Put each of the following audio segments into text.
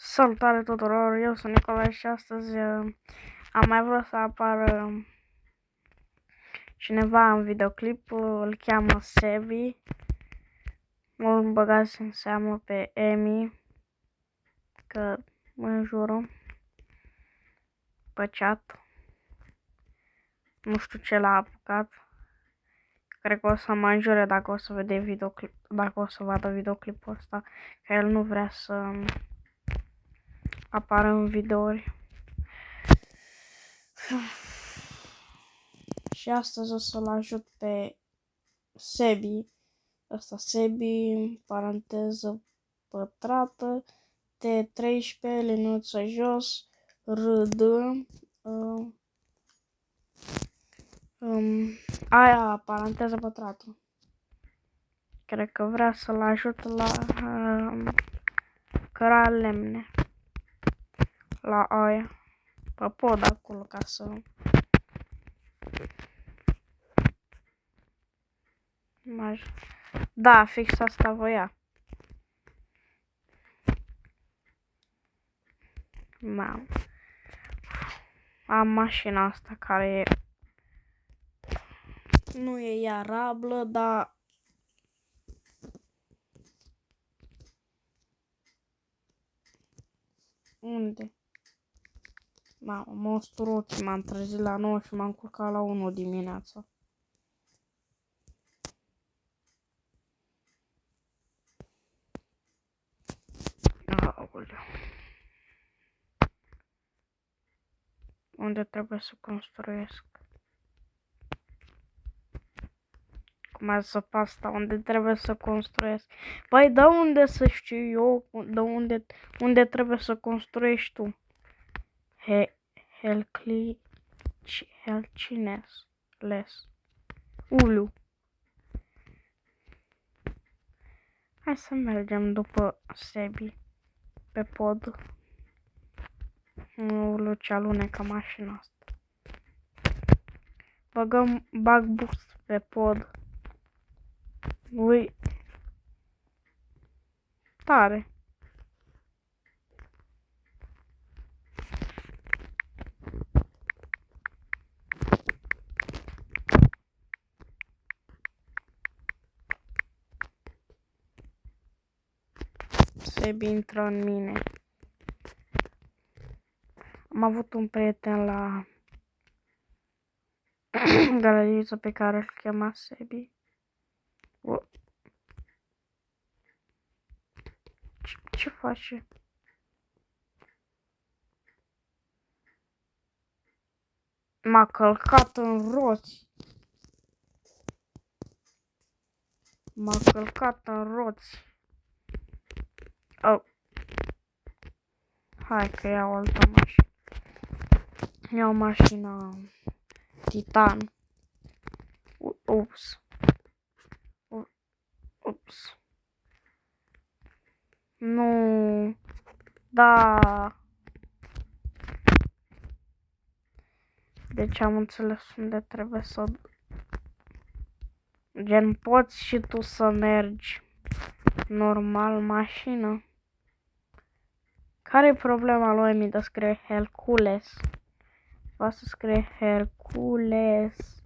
Salutare tuturor, eu sunt Nicolae și astăzi am mai vrut să apară cineva în videoclip, îl cheamă Sebi, mult băgați în seamă pe Emi, că mă înjură pe chat, nu știu ce l-a apucat, cred că o să mă înjure dacă o să vede videoclip, dacă o să vadă videoclipul ăsta, că el nu vrea să apară în videouri. Și astăzi o să-l ajut pe Sebi, ăsta Sebi, paranteză pătrată, T13, liniuță jos, RD, aia, paranteză pătrată. Cred că vrea să-l ajut la căra lemne, la aia, pe pod acolo, ca să... Da, fix asta voia. Mamă. Am mașina asta care e... Nu e iarabilă, dar... Unde? Mamă, monstruochi, m-am trezit la 9 și m-am culcat la 1 dimineața. Aoleu. Unde trebuie să construiesc? Cum a zis asta, unde trebuie să construiesc? Păi, de unde să știu eu, de unde trebuie să construiești tu? Helcines. Ulu. Hai să mergem după Sebi pe pod. Ulu, ce alunecă mașina asta. Bag boost pe pod. Ui. Tare. Sebi intră în mine. Am avut un prieten la galeriță pe care îl chema Sebi. Ce face? M-a călcat în roți. M-a călcat în roți. Oh. Hai că iau altă mașină. Iau mașina Titan. Ups. Ups. Nu. Da. Deci am înțeles unde trebuie să... Gen, poți și tu să mergi normal mașină. Care-i problema lui Emi de scrie Hercules? Va să scrie Hercules.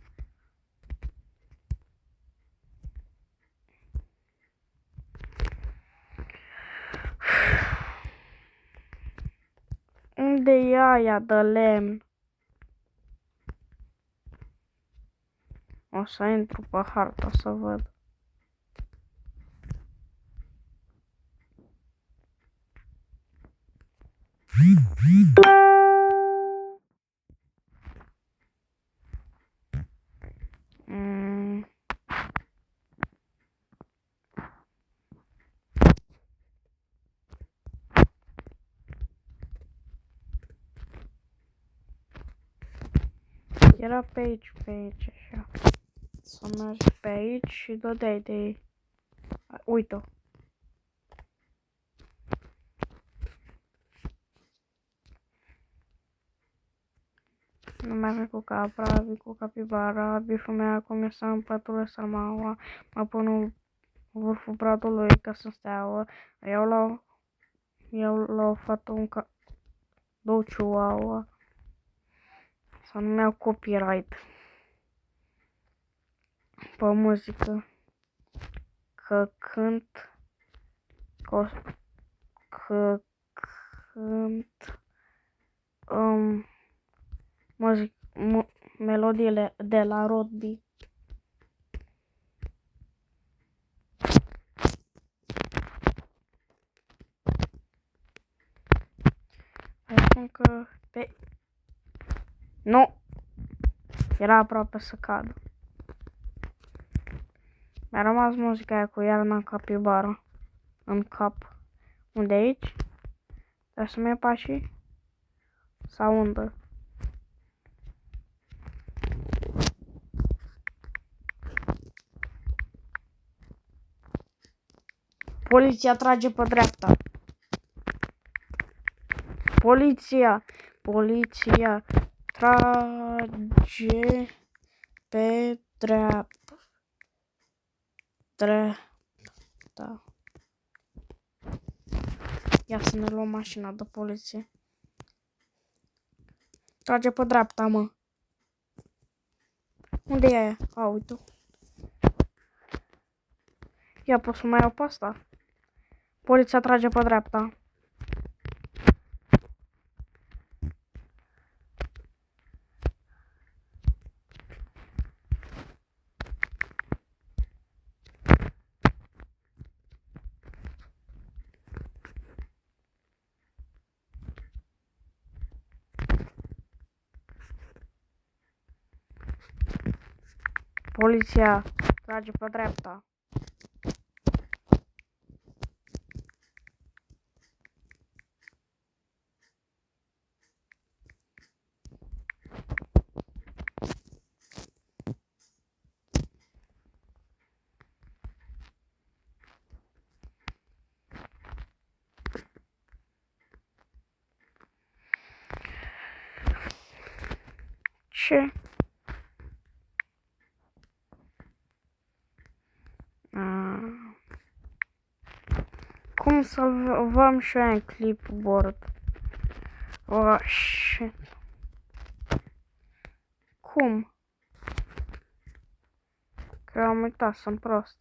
Unde e aia de lemn? O să intru pe hartă să văd. Era pe aici, așa. Să mergi pe aici și dădeai de... Uite-o. Nu mai vii cu capra, vii cu capibara, biful meu acum este în pătură salmaua, mă pun în vârful bradului ca să steaua, iau la iau la o fată două chihuahua. Să nu mi-au copyright pe muzică. Că cânt melodiile de la Rodby. Hai spun că pe... Nu! Era aproape să cadă. Mi-a rămas muzica aia cu Iarna Capibara în cap. Unde aici? Dar să mai pașii? Sau unde? Poliția trage pe dreapta. Poliția trage pe dreapta. Ia să ne luăm mașina de poliție. Trage pe dreapta, mă. Unde e aia? A, uite. Ia, pot să mai iau pe asta? Poliția trage pe dreapta. Poliția trage pe dreapta. Ce? Cum salvăm și aia în clipboard? Oh, shit. Cum? Că am uitat, sunt prost.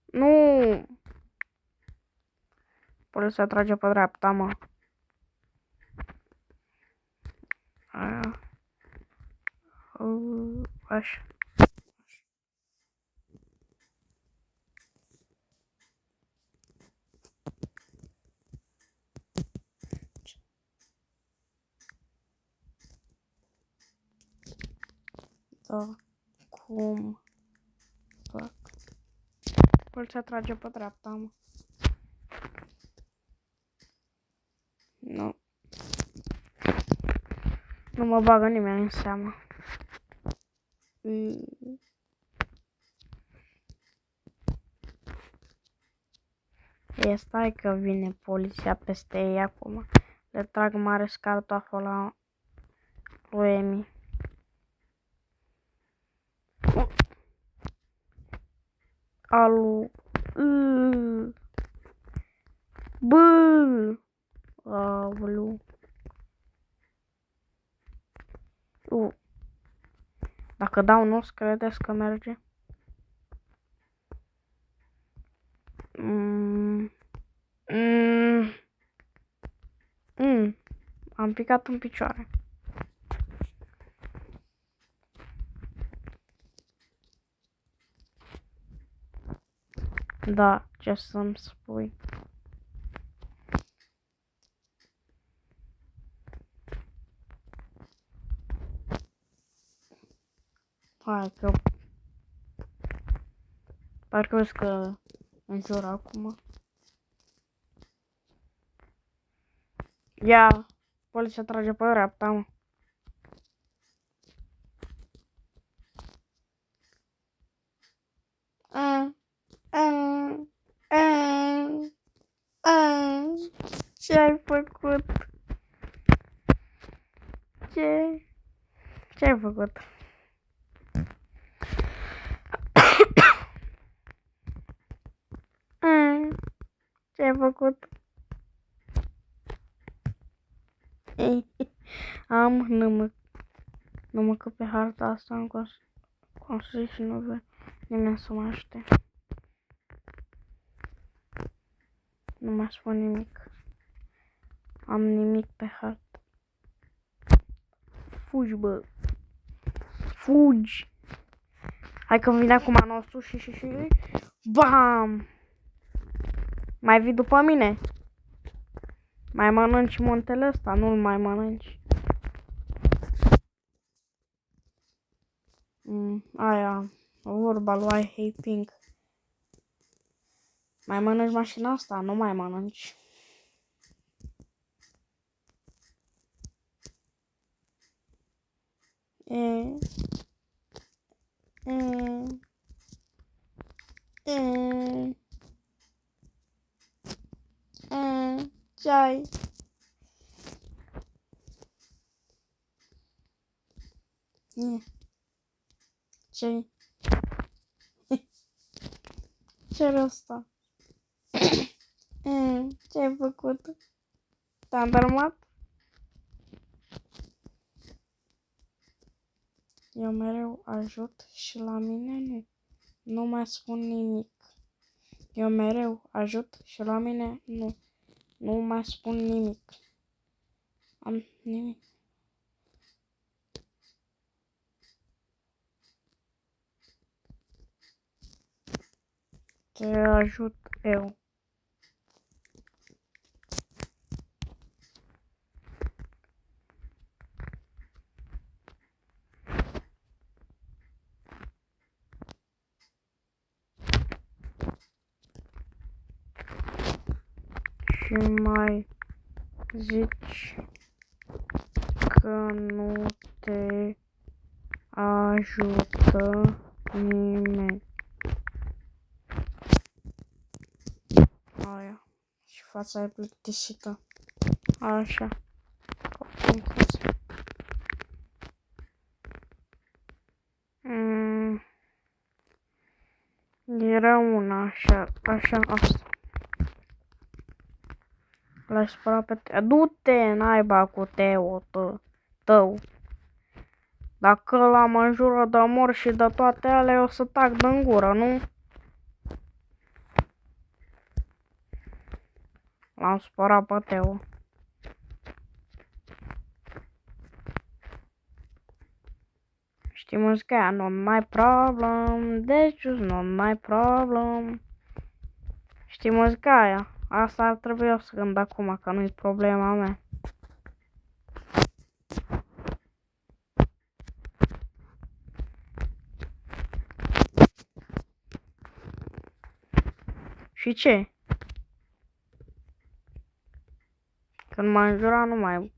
Nu! Poliția trage pe dreapta, mă. Aia. Așa. Da. Cum? Fac. Poliția trage pe dreapta, mă. Nu. Nu mă bagă nimeni în seamă. E, stai că vine poliția peste ei acum. Le trag mare scartoful la lui Emi. Alu. Bă! Aulu. Dacă dau nu, credeți că merge? Am picat în picioare. Da, ce să-mi spui? Hai că... Parcă vezi că înjur acum. Ia, poliția trage pe dreapta, mă. Ce ai făcut? Ce ai făcut? Ce ai făcut? Am numai că pe harta asta am construit și nu vrea nimeni să mă ajute. Nu mai spun nimic. Am nimic pe hartă. Fugi, bă. Fugi. Hai că vine acum nostru și... Bam! Mai vii după mine? Mai mănânci muntele ăsta? Nu-l mai mănânci. Aia. Vorba lui I hate pink. Mai mănânci mașina asta? Nu mai mănânci. Ce-ai? Ce-ai? Ce-ai ăsta? Ce-ai făcut? Te-am dărmat? Eu mereu ajut și la mine nu. Nu mai spun nimic. Eu mereu ajut și la mine nu. Nu mai spun nimic. Am nimic. Te ajut eu. Și mai zici că nu te ajută nimeni. Aia. Și fața e plictisită. Așa. Era una așa, asta. L-ai spălat pe Teo. Du-te, naiba cu Teo tău. Dacă ăla mă înjură de mor și de toate alea, o să tac din gură, nu? L-am spărat pe Teo. Știi muzica aia? Not my problem, that's just not my problem. Știi muzica aia? Asta ar trebui eu să gând acum, că nu-i problema mea. Și ce? Când m-a înjurat, nu mai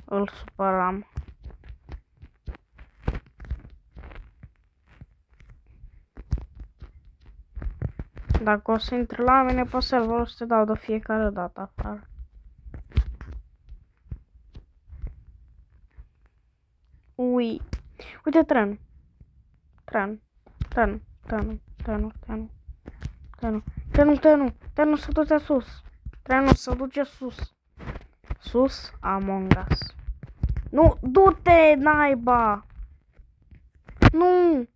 îl supăram. Dacă o să intri la mine pe server, o să te dau de fiecare dată afară. Ui. Uite trenul. Trenul se duce sus. Trenul se duce sus. Sus, Among Us. Nu, du-te, naiba! Nu!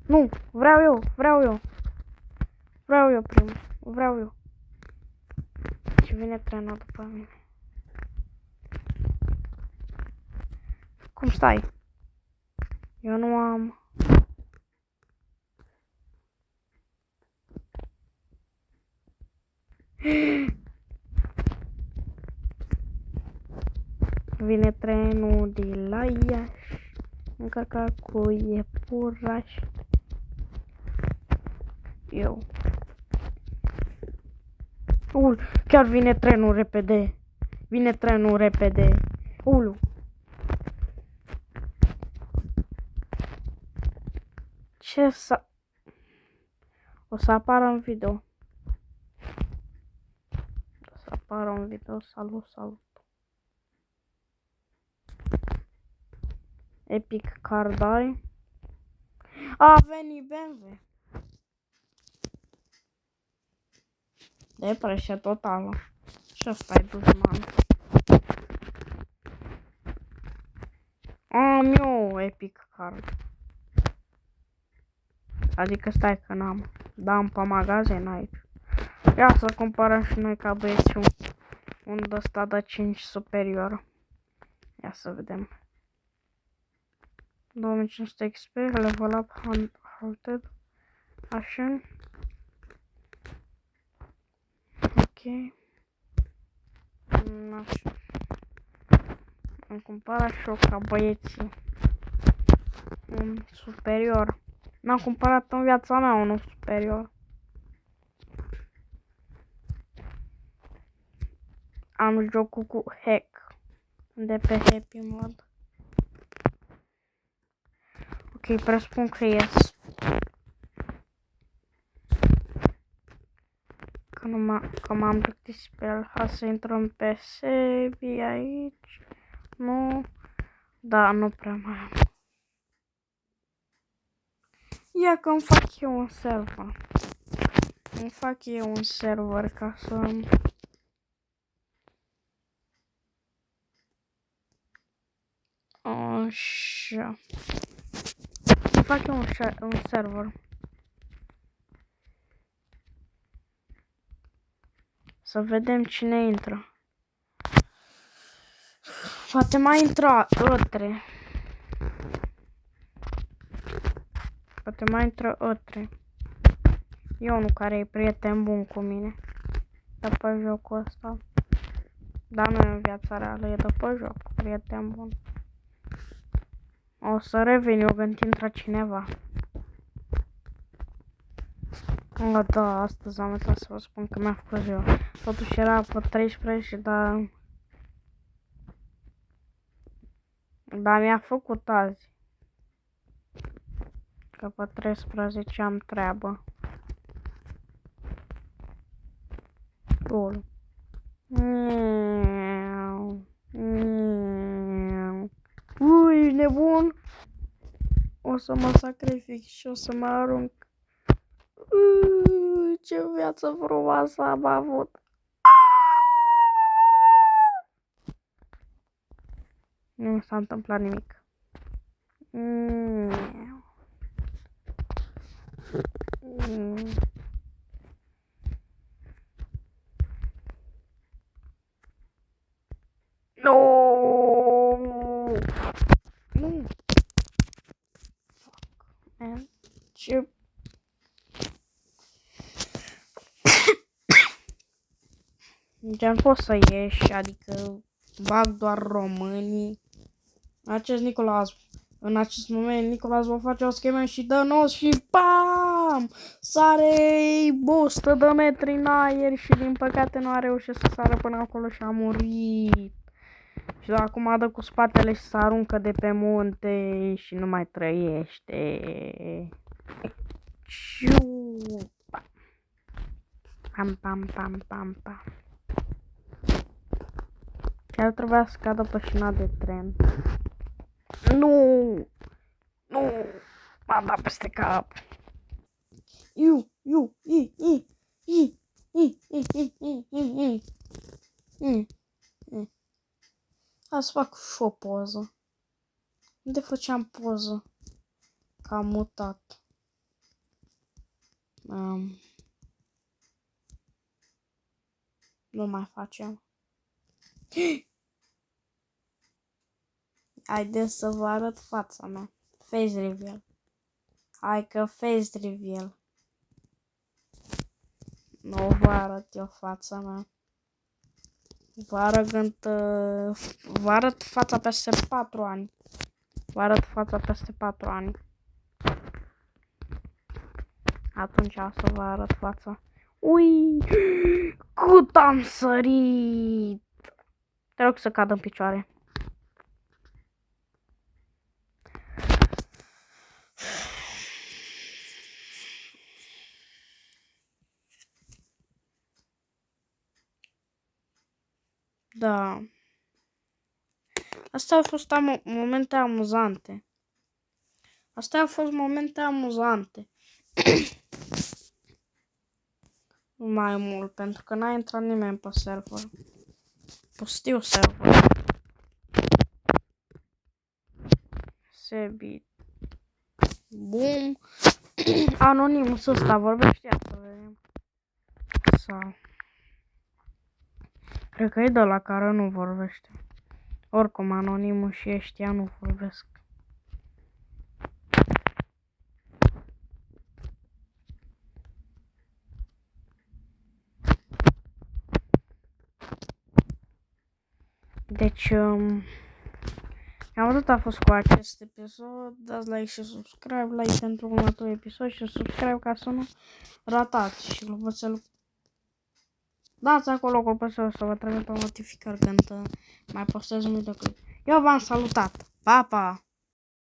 Nu, vreau eu. Vreau eu primul. Vreau eu. Și vine trenul după mine. Cum stai? Eu nu am... Vine trenul de la Iași, încărcat cu iepuraș. Eu. Chiar vine trenul repede. Ulu. Ce să... O să apară în video. O să apară în video. Salut, salut. Epic Car Die. A venit BMW. Depresia totală. Și ăsta e dușman. Am eu Epic Card. Adică stai că n-am. Da, am pe magazin aici. Ia să cumpărăm și noi ca băieți un ăsta de 5 superior. Ia să vedem. 2500 XP, level up, halted. Așa. Ok. Așa. Am cumpărat și eu ca băieții un superior. N-am cumpărat în viața mea unul superior. Am jocul cu hack de pe Happy Mod. Ok, presupun că ies. Că m-am plictisit pe el. Hai să intrăm pe Sebi aici. Nu. Da, nu prea mai am. Ia că îmi fac eu un server. Îmi fac eu un server ca să... Așa. Îmi fac eu un server. Să vedem cine intră. Poate mai intra Otre. Poate mai intră Otre. Eu nu care e prieten bun cu mine. De pe jocul ăsta. Dar nu e în viața reală, e de pe joc. Prieten bun. O să revin eu când intră cineva. Da, astăzi am uitat să vă spun că mi-a făcut ziua. Totuși era pe 13, dar... Dar mi-a făcut azi. Că pe 13 am treabă. Gol. Ui, ești nebun? O să mă sacrific și o să mă arunc. Ce viață frumoasă am avut. Nu s-a întâmplat nimic. No! Nu! Fuck, man. Ce... Gen, poți să ieși, adică bag doar românii. În acest moment, Nicolas va face o schemă și dă nos și BAM! Sare 100 de metri în aer și din păcate nu a reușit să sară până acolo și a murit. Și acum dă cu spatele și se aruncă de pe munte și nu mai trăiește. Ciupa. Pam, pam, pam, pam, pam. Chiar trebuia să cadă pe șina de tren. Nu! Nu! M-am dat peste cap. Hai să fac și o poză. Unde făceam poză? Că am mutat. Nu mai facem. Haideți să vă arăt fața mea. Face reveal. Hai că face reveal. Nu vă arăt eu fața mea. Vă arăt fața peste 4 ani. Vă arăt fața peste 4 ani. Atunci o să vă arăt fața. Ui! Cât am sărit! Te rog să cad în picioare. Da. Astea au fost momente amuzante. Astea au fost momente amuzante. Mai mult, pentru că n-a intrat nimeni pe server. Pustiu server. Sebi. Bum. Anonimus ăsta vorbește, ia să vedem. Sau... Cred că e de la care nu vorbește. Oricum, Anonimus și ăștia nu vorbesc. Deci, cam atât a fost cu acest episod. Dați like și subscribe, like pentru următorul episod și subscribe ca să nu ratați și clopoțelul. Dați acolo clopoțelul să vă trimită notificări când mai postez multe clip. Eu v-am salutat. Pa, pa!